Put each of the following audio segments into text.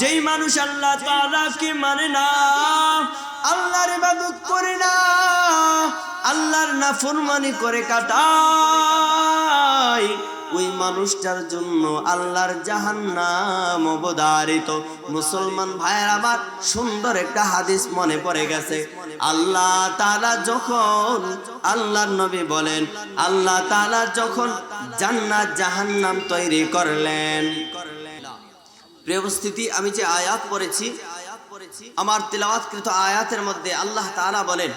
যেই মানুষ আল্লাহ তাআলাকে মানে না, আল্লাহর ইবাদত করে না, আল্লাহর নাফরমানি করে কাটায়, ওই মানুষটার জন্য আল্লাহর জাহান্নাম অবধারিত। মুসলমান ভাইয়ের আমার, সুন্দর একটা হাদিস মনে পড়ে গেছে। আল্লাহ তাআলা যখন, আল্লাহর নবী বলেন, আল্লাহ তাআলা যখন জান্নাত জাহান্নাম তৈরি করলেন। প্রিয় উপস্থিতি, আমি যে আয়াত পড়েছি, আমার তিলাওয়াতকৃত আয়াতের মধ্যে আল্লাহ তাআলা বলেন,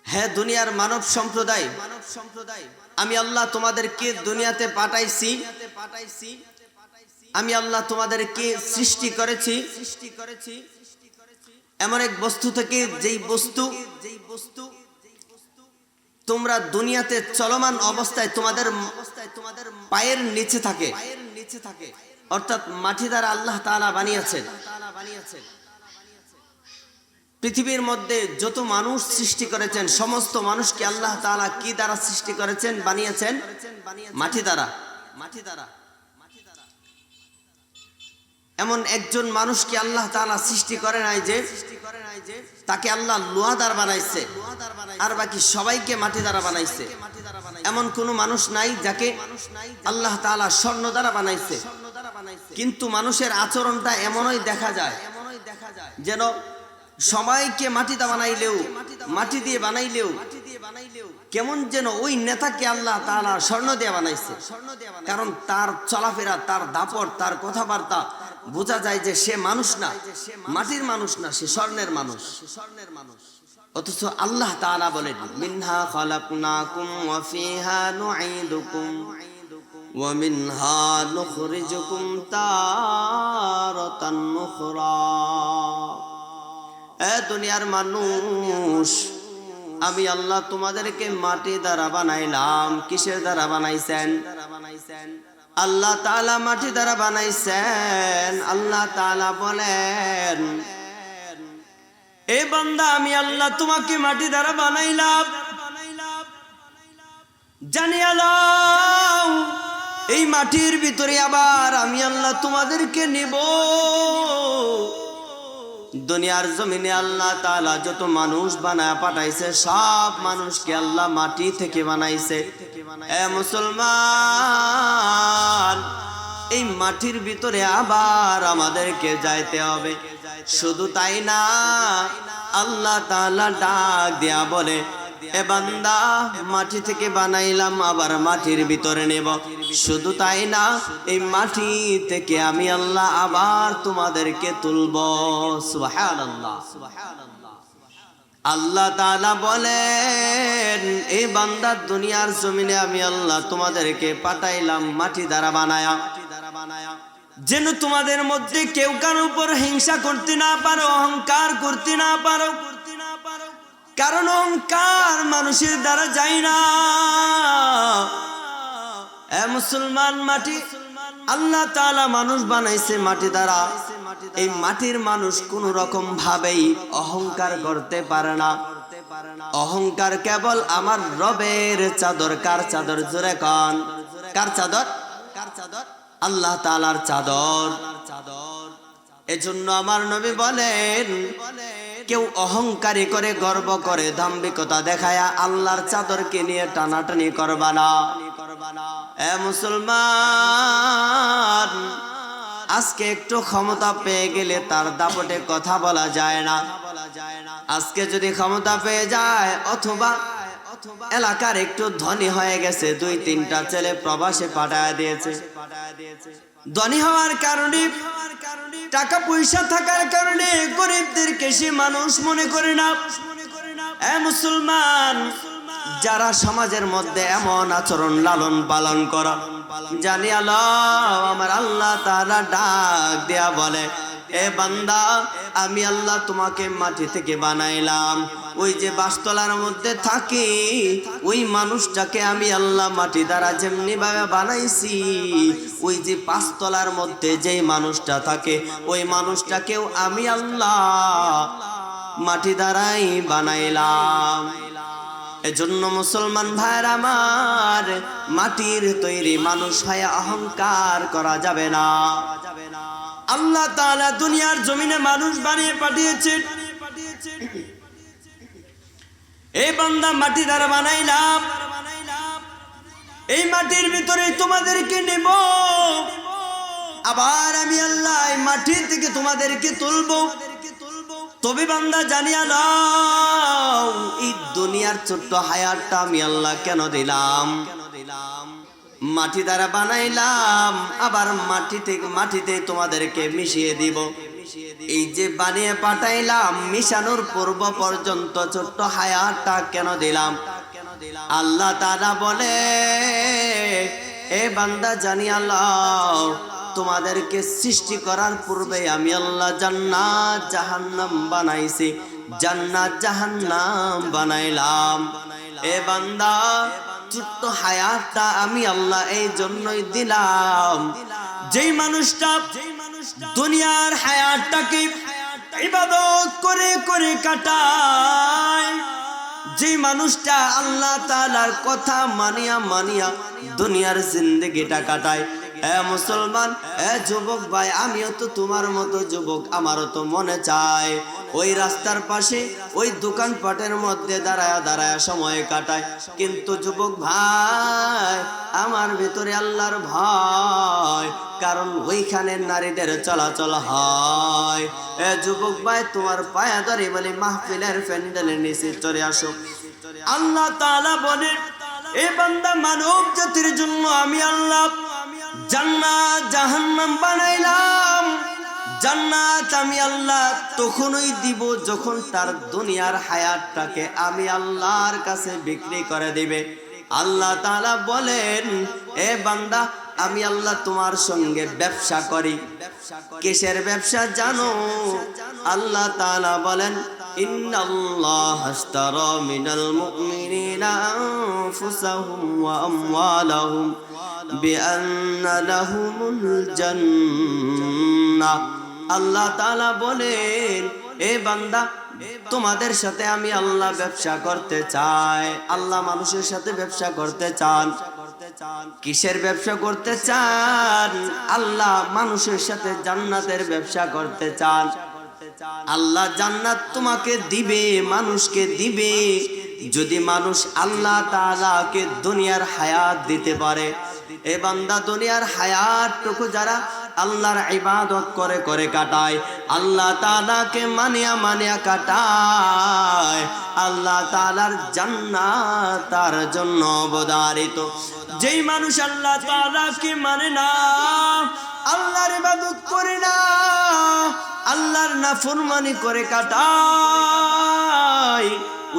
হে দুনিয়ার মানব সম্প্রদায়, আমি আল্লাহ তোমাদেরকে দুনিয়াতে পাঠাইছি, আমি আল্লাহ তোমাদেরকে সৃষ্টি করেছি এমন এক বস্তু থেকে, যেই বস্তু তোমরা দুনিয়াতে চলমান অবস্থায় তোমাদের পায়ের নিচে থাকে, অর্থাৎ মাটি দ্বারা আল্লাহ তাআলা বানিয়েছেন। পৃথিবীর মধ্যে যত মানুষ সৃষ্টি করেছেন, সমস্ত মানুষকে আল্লাহ তাআলা কি দ্বারা সৃষ্টি করেছেন, বানিয়েছেন? মাটি দ্বারা। এমন একজন মানুষকে আল্লাহ তাআলা সৃষ্টি করে নাই যে তাকে আল্লাহ লোহা দ্বারা বানাইছে, আর বাকি সবাইকে মাটি দ্বারা বানাইছে। এমন কোন মানুষ নাই যাকে আল্লাহ তাআলা স্বর্ণ দ্বারা বানাইছে। কিন্তু মানুষের আচরণটা এমনই দেখা যায় যেন সবাইকে মাটি দিয়ে বানাইলেও, মাটি দিয়ে বানাইলেও কেমন যেন ওই নেতাকে আল্লাহ তাআলা স্বর্ণ দিয়ে বানাইছে। কারণ তার চলাফেরা, তার দাপট, তার কথাবার্তা বোঝা যায় যে সে মানুষ না, মাটির মানুষ না, সে স্বর্ণের মানুষ। অথচ আল্লাহ তাআলা বলেন, মিনহা খালাকনাকুম ওয়া ফিহা নুঈদুকুম ওয়া মিনহা নুখরিজুকুম তারাতান উখরা। এ দুনিয়ার মানুষ, আমি আল্লাহ তোমাদেরকে মাটি দ্বারা বানাইলাম। কিসের দ্বারা বানাইছেন? আল্লাহ তাআলা মাটি দ্বারা বানাইছেন। আল্লাহ তাআলা বলেন, এ বান্দা, আমি আল্লাহ তোমাকে মাটি দ্বারা বানাইলাম, জানিয়ে নাও এই মাটির ভিতরে আবার আমি আল্লাহ তোমাদেরকে নেব। দুনিয়ার জমিনে আল্লাহ তাআলা যত মানুষ বানায় পাঠাইছে, সব মানুষকে আল্লাহ মাটি থেকে বানাইছে। এ মুসলমান, এই মাটির ভিতরে আবার আমাদেরকে যাইতে হবে। শুধু তাই না, আল্লাহ তাআলা ডাক দিয়া বলে, এ বান্দা, মাটি থেকে বানাইলাম, আবার মাটির ভিতরে নেব। শুধু তাই না, এই মাটি থেকে আমি আল্লাহ আবার তোমাদেরকে তুলব। সুবহানাল্লাহ। আল্লাহ তাআলা বলেন, এই বান্দা, দুনিয়ার জমিনে আমি আল্লাহ তোমাদেরকে পাঠাইলাম মাটি দ্বারা বানায়া, যেন তোমাদের মধ্যে কেউ কারোর উপর হিংসা করতে না পারো, অহংকার করতে না পারো। কারণ অহংকার মানুষের দ্বারা যায় না। এ মুসলমান, মাটি আল্লাহ তাআলা মানুষ বানাইছে মাটি দ্বারা। এই মাটির মানুষ কোন রকম ভাবেই অহংকার করতে পারে না। অহংকার কেবল আমার রবের চাদর। কার চাদর? জোরে কান। কার চাদর? আল্লাহ তাআলার চাদর। এজন্য আমার নবী বলেন, কেউ অহংকারী করে, গর্ব করে, দাম্ভিকতা দেখায়া আল্লাহর চাদরকে নিয়ে টানাটানি করবা না। এ মুসলমান, আজকে একটু ক্ষমতা পেয়ে গেলে তার দাপটে কথা বলা যায় না। আজকে যদি ক্ষমতা পেয়ে যায়, অথবা এলাকার একটু ধনী হয়ে গেছে, 2-3টা ছেলে প্রবাসে পাঠায় দিয়েছে, ধনী হওয়ার কারণে, টাকা পয়সা থাকার কারণে গরিবদেরকে সে মানুষ মনে করে না। এ মুসলমান, যারা সমাজের মধ্যে এমন আচরণ লালন পালন করা, জানি আল্লাহ, আমার আল্লাহ তাআলা ডাক দেয়া বলে, এ বান্দা, আমি আল্লাহ তোমাকে মাটি থেকে বানাইলাম। ওই যে বাসতলার মধ্যে থাকে, ওই মানুষটাকে আমি আল্লাহ মাটি দ্বারা যেমনি ভাবে বানাইছি, ওই যে 5 তলার মধ্যে যেই মানুষটা থাকে, ওই মানুষটাকেও আমি আল্লাহ মাটি দ্বারাই বানাইলাম। এজন্য মুসলমান ভাইরা আমার, মাটির তৈরি মানুষ হয়ে অহংকার করা যাবে না। আল্লাহ তাআলা দুনিয়ার জমিনে মানুষ বানিয়ে পাঠিয়েছেন। এই বান্দা মাটি দ্বারা বানাইলাম, এই মাটির ভিতরে তোমাদেরকে নেব, আবার আমি আল্লাহ এই মাটি থেকে তোমাদেরকে তুলবো। তবে বান্দা জানিয়া নাও, এই দুনিয়ার ছোট্ট হায়াতটা আমি আল্লাহ কেন দিলাম? মাটি দ্বারা বানাইলাম, আবার মাটিতে তোমাদেরকে মিশিয়ে দিব। এই যে বানিয়ে পাঠাইলাম, মিশানোর পূর্ব পর্যন্ত ছোট্ট হায়াতটা কেন দিলাম? আল্লাহ তাআলা বলে, এ বান্দা জানিয়া লও, তোমাদেরকে সৃষ্টি করার পূর্বে আমি আল্লাহ জান্নাত জাহান্নাম বানাইছি, জান্নাত জাহান্নাম বানাইলাম। এ বান্দা, ছোট্ট হায়াতটা আমি আল্লাহ এই জন্যই দিলাম, যেই মানুষটা দুনিয়ার হায়াতটাকে ইবাদত করে করে কাটায়, যে মানুষটা আল্লাহ তাআলার কথা মানিয়া দুনিয়ার জিন্দেগিটা কাটায়। এ মুসলমান, এ যুবক ভাই, আমিও তো তোমার মতো যুবক, আমারও তো মনে চায় ওই রাস্তার পাশে ওই দোকানপাটের মধ্যে দাঁড়ায় সময় কাটায়। কিন্তু যুবক ভাই, আমার ভিতরে আল্লাহর ভয়, কারণ ওইখানে নারীদের চলাচল হয়। এ যুবক ভাই, তোমার পায়া ধরে বলে মাহফিলের প্যান্ডেলের নিচে চলে আসো। আল্লাহ তাআলা বলে, এ বান্দা, মানব জাতির জন্য আমি আল্লাহ জান্নাত জাহান্নাম বানাইলাম। জান্নাত আমি আল্লাহ তখনই দিব যখন তার দুনিয়ার হায়াতটাকে আমি আল্লাহর কাছে বিক্রি করে দিবে। আল্লাহ তাআলা বলেন, এ বান্দা, আমি আল্লাহ তোমার সঙ্গে ব্যবসা করি। কিসের ব্যবসা জানো? আল্লাহ তাআলা বলেন, ইন্নাল্লাহ আশতারা মিনাল মুমিনিনা আনফুসাহুম ওয়া আমওয়ালাহুম বিআন্না লাহুমুল জান্নাহ। আল্লাহ তাআলা বলেন, এ বান্দা, তোমাদের সাথে আমি আল্লাহ ব্যবসা করতে চাই। আল্লাহ মানুষের সাথে ব্যবসা করতে চান। কিসের ব্যবসা করতে চান? আল্লাহ মানুষের সাথে জান্নাতের ব্যবসা করতে চান। আল্লাহ জান্নাত তোমাকে দিবে, মানুষকে দিবে, যদি মানুষ আল্লাহ তাআলাকে দুনিয়ার হায়াত দিতে পারে। এ বান্দা, দুনিয়ার হায়াতটুকু যারা আল্লাহর ইবাদত করে করে কাটায়, আল্লাহ তাআলাকে মানিয়া কাটায়, আল্লাহ তাআলার জান্নাত তার জন্য অবধারিত। যেই মানুষ আল্লাহ তাআলাকে মানে না, আল্লাহর ইবাদত করে না, আল্লাহর নাফরমানি করে কাটায়,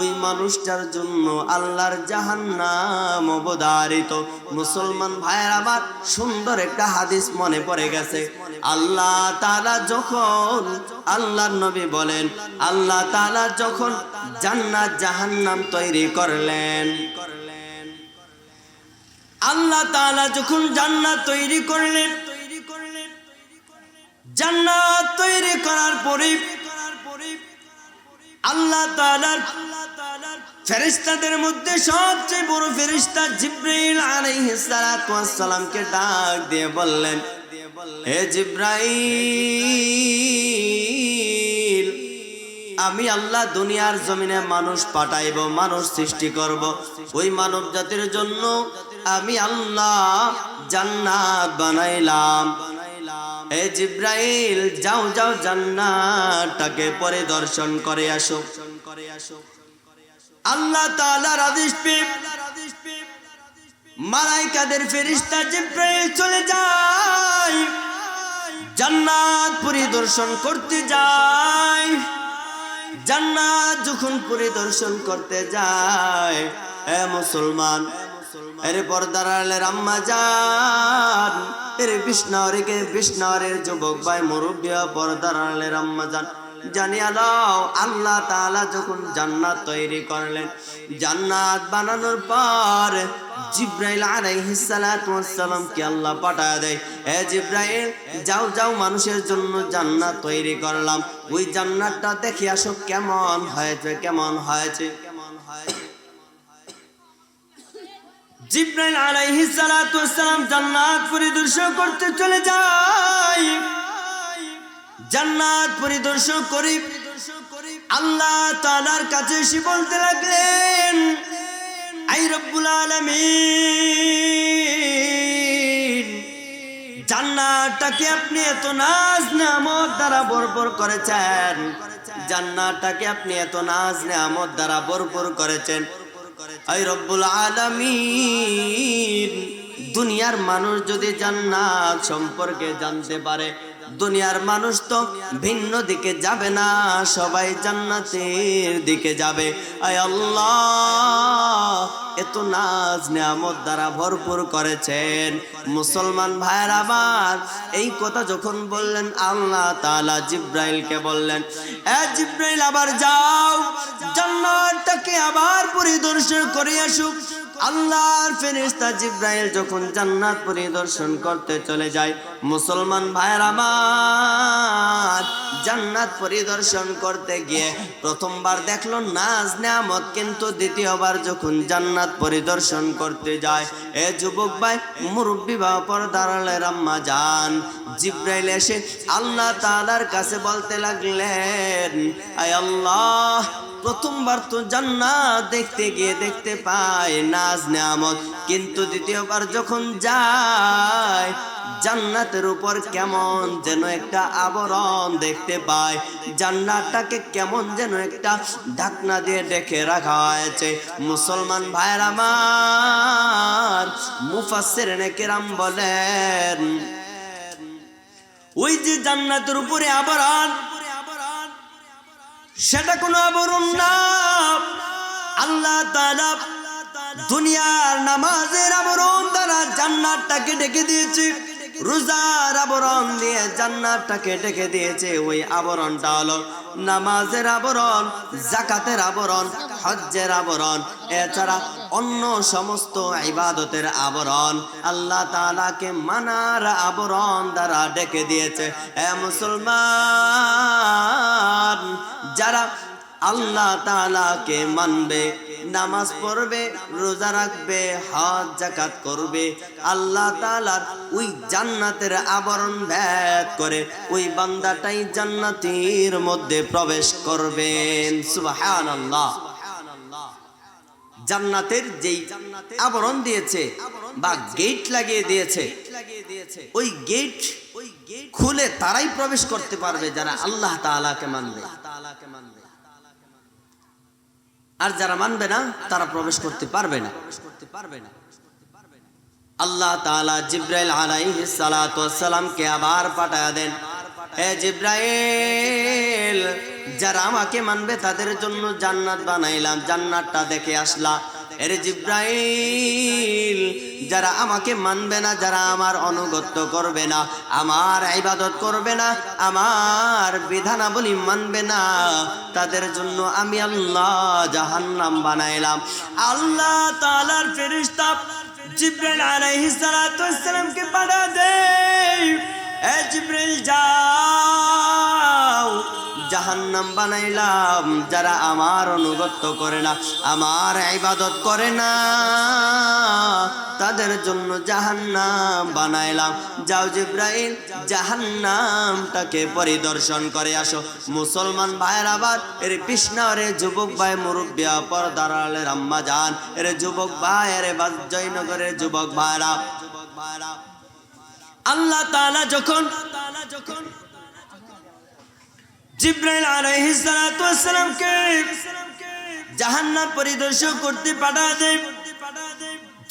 ওই মানুষটার জন্য আল্লাহর জাহান্নাম অবধারিত। মুসলমান ভাইয়ের আমার, সুন্দর একটা হাদিস মনে পড়ে গেছে। আল্লাহ তাআলা যখন, আল্লাহর নবী বলেন, আল্লাহ তাআলা যখন জান্নাত জাহান্নাম তৈরি করলেন, আল্লাহ তাআলা যখন জান্নাত তৈরি করলেন, জান্নাত তৈরি করার পরে আল্লাহ তাআলার ফেরেশতাদের মধ্যে সবচেয়ে বড় ফেরেশতা জিবরাইল আলাইহিস সালাতু ওয়াস সালামকে ডাক দিয়ে বললেন, হে জিবরাইল, আমি আল্লাহ দুনিয়ার জমিনে মানুষ পাঠাইব, মানুষ সৃষ্টি করব। ওই মানব জাতির জন্য আমি আল্লাহ জান্নাত বানাইলাম। হে জিবরাইল, যাও জান্নাতটাকে পরিদর্শন করে আসো। আল্লাহ তাআলার আদেশ পেয়ে মালায়েকাদের ফেরেশতা জিবরাইল চলে যায়, জান্নাত পরিদর্শন করতে যায়। জান্নাত যখন পরিদর্শন করতে যায়, হে মুসলমান, এর পর্দার আড়ালের আম্মা জান, এর বিষ্ণারের যুবক ভাই, মুরব্বী, পর্দার আড়ালের আম্মা জান, জানিয়া দাও, আল্লাহ তাআলা যখন জান্নাত তৈরি করলেন, জান্নাত বানানোর পর জিবরাইল আলাইহিস সালাতু ওয়াস সালামকে আল্লাহ পাঠায় দেয়, হে জিবরাইল, যাও মানুষের জন্য জান্নাত তৈরি করলাম, ওই জান্নাতটা দেখে আসো কেমন হয়েছে। জিবরাইল আলাইহিস সালাতু ওয়াস সালাম জান্নাত পরিদর্শন করতে চলে যায়। জান্নাত পরিদর্শন করে আল্লাহ তাআলার কাছে এসে বলতে লাগলেন, আই রব্বুল আলামিন, জান্নাতটাকে আপনি এত নাজ নেয়ামত দ্বারা ভরপুর করেছেন, জান্নাতটাকে আপনি এত নাজ নেয়ামত দ্বারা ভরপুর করেছেন। আই রব্বুল আলামিন, দুনিয়ার মানুষ যদি জান্নাত সম্পর্কে জানতে পারে, দুনিয়ার মানুষ তো ভিন্ন দিকে যাবে না, সবাই জান্নাতের দিকে যাবে। আয় আল্লাহ, এত নাজ নেয়ামত দ্বারা ভরপুর করেছেন। মুসলমান ভাইয়ের আমার এই কথা যখন বললেন, আল্লাহ তাআলা জিবরাইলকে বললেন, এ জিবরাইল, আবার যাও, জান্নাতটাকে আবার পরিদর্শন করে আসো। আল্লাহর ফেরেশতা জিবরাইল যখন জান্নাত পরিদর্শন করতে চলে যায়, মুসলমান ভাইয়ের আমার জান্নাত পরিদর্শন করতে গিয়ে প্রথমবার দেখলো নাজ নেয়ামত, কিন্তু দ্বিতীয়বার যখন জান্নাত পরিদর্শন করতে যায়, এ যুবক ভাই, মুরব্বি বা পর্দার আড়ালের আম্মা জান, জিবরাইল এসে আল্লাহ তাআলার কাছে বলতে লাগলেন, আয় আল্লাহ, প্রথমবার তো জান্নাত দেখতে গিয়ে দেখতে পায় নাজ নেয়ামত, কিন্তু দ্বিতীয়বার যখন যায় জান্নাতের উপর কেমন যেন একটা আবরণ দেখতে পায়, জান্নাতটাকে কেমন যেন একটা ঢাকনা দিয়ে ঢেকে রাখা হয়েছে। মুসলমান ভাইয়ের আমার, মুফাসসিরিনে কেরাম বলেন, ওই যে জান্নাতের উপরে আবরণ, সেটা কোনো আবরণ না, আল্লাহ তাআলা দুনিয়ার নামাজের আবরণ দ্বারা জান্নাতটাকে ঢেকে দিয়েছে, রোজার আবরণ দিয়ে জান্নাতটাকে ঢেকে দিয়েছে। ওই আবরণটা হলো নামাজের আবরণ, যাকাতের আবরণ, হজ্জের আবরণ, এছাড়া অন্য সমস্ত ইবাদতের আবরণ, আল্লাহ তাআলাকে মানার আবরণ দ্বারা ঢেকে দিয়েছে। এ মুসলমান, যারা আল্লাহ তাআলাকে মানবে, নামাজ পড়বে, রোজা রাখবে, হজ যাকাত করবে, আল্লাহ তাআলার ওই জান্নাতের আবরণ ভেদ করে ওই বান্দাটাই জান্নাতের মধ্যে প্রবেশ করবেন। সুবহানাল্লাহ। জান্নাতের যেই আবরণ দিয়েছে বা গেট লাগিয়ে দিয়েছে, ওই গেট খুলে তারাই প্রবেশ করতে পারবে যারা আল্লাহ তাআলাকে মানবে, আর যারা মানবে না তারা প্রবেশ করতে পারবে না। আল্লাহ তাআলা জিবরাইল আলাইহিস সালাতু ওয়াস সালামকে আবার পাঠায়া দেন, হে জিবরাইল, যারা আমাকে মানবে তাদের জন্য জান্নাত বানাইলাম, জান্নাতটা দেখে আসলা। এর জিবরাইল, যারা আমাকে মানবে না, যারা আমার আনুগত্য করবে না, আমার ইবাদত করবে না, আমার বিধানাবলী মানবে না, তাদের জন্য আমি আল্লাহ জাহান্নাম বানাইলাম। আল্লাহ তাআলার ফেরেশতা জিবরাইল আলাইহিস সালাতু ওয়াস সালামকে পাঠা দেয়, এ জিবরাইল, যাও, জাহান্নাম বানাইলাম যারা আমার আনুগত্য করে না, আমার ইবাদত করে না, তাদের জন্য জাহান্নাম বানাইলাম। যাও জিবরাইল, জাহান্নামটাকে পরিদর্শন করে আসো। মুসলমান ভাইয়ের আবার এর কৃষ্ণা, রে যুবক ভাই, মুরব্বী পর্দার আড়ালের আম্মা জান, এর যুবক ভাই, রে জয়নগরের যুবক ভাইরা, আল্লাহ তাআলা যখন জিবরাইল আলাইহিস সালাতু ওয়াস সালামকে জাহান্নাম পরিদর্শন করতে পাঠা দেয়,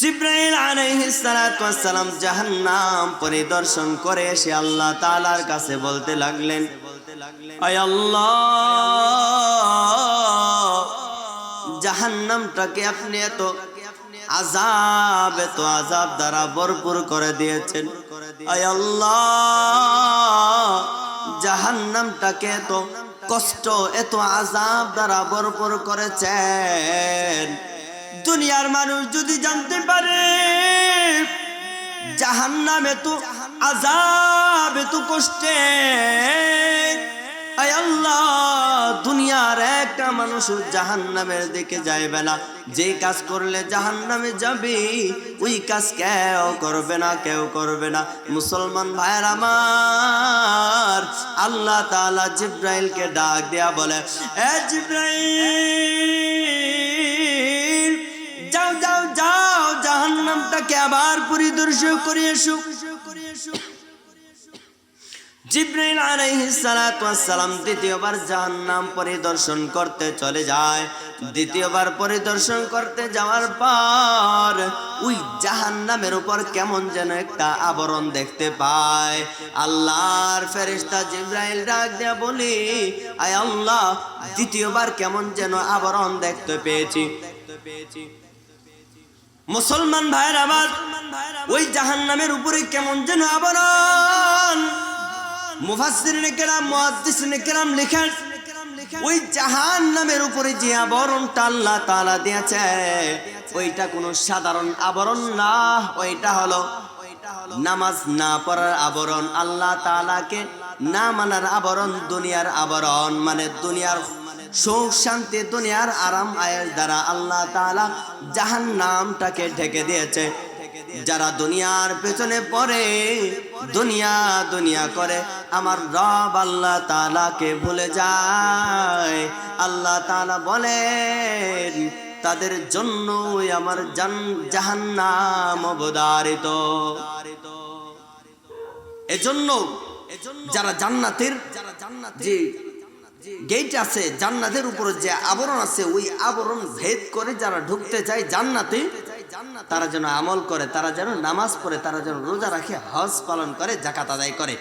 জিবরাইল আলাইহিস সালাতু ওয়াস সালাম জাহান্নাম পরিদর্শন করে এসে আল্লাহ তাআলার কাছে বলতে লাগলেন, আয় আল্লাহ, জাহান্নামটাকে আপনি এত আযাব দ্বারা ভরপুর করে দিয়েছেন। আয় আল্লাহ, জাহান্নামটাকে এত কষ্ট, এত আযাব দ্বারা ভরপুর করেছেন। দুনিয়ার মানুষ যদি জানতে পারে জাহান্নাম এত আযাব, এত কষ্টে, আয় আল্লাহ, দুনিয়ার একটা মানুষ জাহান্নামের দিকে যাইবে না। যে কাজ করলে জাহান্নামে যাবে ওই কাজ কেউ করবে না, কেউ করবে না। মুসলমান ভাইয়ের আমার, আল্লাহ তাআলা জিব্রাইলকে ডাক দেয়া বলে, এ জিব্রাইল, যাও যাও যাও, জাহান্নামটাকে আবার পরিদর্শন করে এসো। জিব্রাইল আলাইহিস সালাতু ওয়াস সালাম দ্বিতীয়বার জাহান্নাম পরিদর্শন করতে চলে যায়। দ্বিতীয়বার পরিদর্শন করতে যাওয়ার পর ওই জাহান্নামের উপর কেমন যেন একটা আবরণ দেখতে পায়। আল্লাহর ফেরেশতা জিব্রাইল ডাক দেয়া বলে, আয় আল্লাহ, দ্বিতীয়বার কেমন যেন আবরণ দেখতে পেয়েছি। মুসলমান ভাইরা আমার, ওই জাহান্নামের উপরে কেমন যেন আবরণ। মুফাসসিরিনে কেরাম, মুহাদ্দিসিনে কেরাম লেখেন, ওই জাহান্নামের উপরে যে আবরণটা আল্লাহ তাআলা দিয়েছে ওইটা কোনো সাধারণ আবরণ না, ওইটা হলো নামাজ না পড়ার আবরণ, আল্লাহ তাআলাকে না মানার আবরণ, দুনিয়ার আবরণ। মানে দুনিয়ার সুখ শান্তি, দুনিয়ার আরাম আয়েশ দ্বারা আল্লাহ তাআলা জাহান্নামটাকে ঢেকে দিয়েছে। যারা দুনিয়ার পেছনে পড়ে, দুনিয়া দুনিয়া করে, আমার রব আল্লাহ তাআলাকে ভুলে যায়, আল্লাহ তাআলা বলেন তাদের জন্যই আমার জাহান্নাম অবধারিত। এজন্য যারা জান্নাতের যে গেট আছে, জান্নাতের উপরে যে আবরণ আছে, ওই আবরণ ভেদ করে যারা ঢুকতে চায় জান্নাতে, তারা যেন আমল করে, তারা যেন নামাজ পড়ে, তারা যেন রোজা রাখে, হজ পালন করে, যাকাত আদায় করে,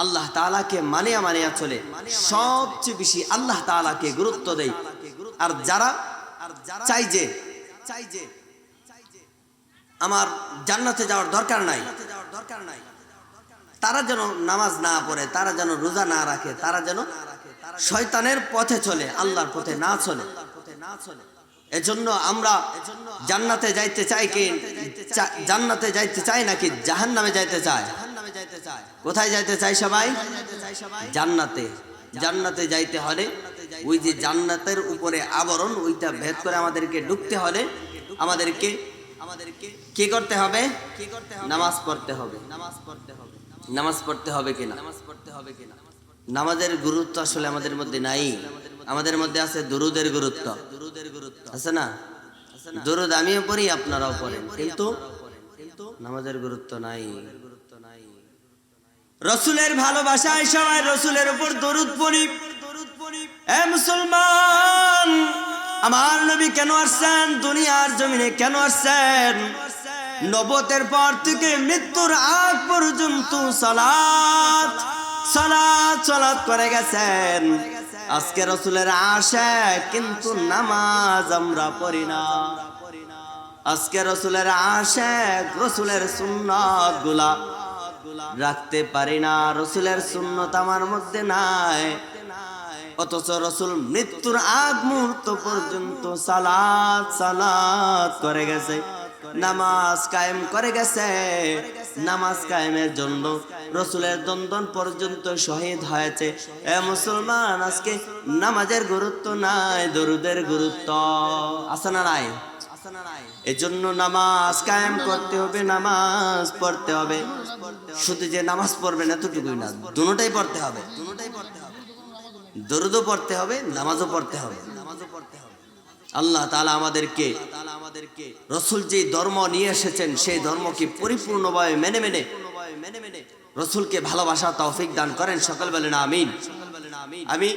আল্লাহ তাআলাকে মানিয়া চলে, সবচেয়ে বেশি আল্লাহ তাআলাকে গুরুত্ব দেয়। আর যারা চাই যে আমার জান্নাতে যাওয়ার দরকার নাই, তারা যেন নামাজ না পড়ে, তারা যেন রোজা না রাখে, তারা যেন শয়তানের পথে চলে, আল্লাহর পথে না চলে। এজন্য আমরা জান্নাতে যাইতে চাই কি? জান্নাতে যাইতে চাই নাকি জাহান্নামে যাইতে চাই? কোথায় যাইতে চাই সবাই? জান্নাতে। জান্নাতে যাইতে হলে ওই যে জান্নাতের উপরে আবরণ, ওইটা ভেদ করে আমাদেরকে ঢুকতে হলে আমাদেরকে কি করতে হবে? নামাজ পড়তে হবে। নামাজ পড়তে হবে কিনা? নামাজের গুরুত্ব আসলে আমাদের মধ্যে নাই। আমাদের মধ্যে আছে দুরুদের গুরুত্ব, আছে না? দুরুদ আমিও পড়ি, আপনারাও পড়েন, কিন্তু নামাজের গুরুত্ব নাই। রসুলের ভালোবাসায় সবাই রসুলের উপর দরুদ পড়ি। এ মুসলমান, আমার নবী কেন আসছেন দুনিয়ার জমিনে? কেন আসছেন? নবুয়তের পর থেকে মৃত্যুর আগ পর্যন্ত সালাত সালাত সালাত করে গেছেন। আজকে রসুলের আশিক, কিন্তু নামাজ আমরা পড়ি না। আজকে রসুলের আশিক, রসুলের সুন্নাত গুলা রাখতে পারি না। রসুলের সুন্নত আমার মধ্যে নাই, অথচ রসুল মৃত্যুর আগ মুহূর্ত পর্যন্ত সালাত সালাত করে গেছে, নামাজ কায়েম করে গেছে। নামাজ কায়েমের জন্য রসুলের দন্দন পর্যন্ত শহীদ হয়েছে। এ মুসলমান, আজকে নামাজের গুরুত্ব নাই, দরুদের গুরুত্ব আছে না নাই? এজন্য নামাজ কায়েম করতে হবে, নামাজ পড়তে হবে। শুধু যে নামাজ পড়বেন এতটুকুই না, দুটোটাই পড়তে হবে। দরুদও পড়তে হবে, নামাজও পড়তে হবে। আল্লাহ তাআলা আমাদেরকে রসুল যে ধর্ম নিয়ে এসেছেন সেই ধর্মকে পরিপূর্ণভাবে মেনে রসুলকে ভালোবাসা তৌফিক দান করেন। সকল বলেন আমিন। আমি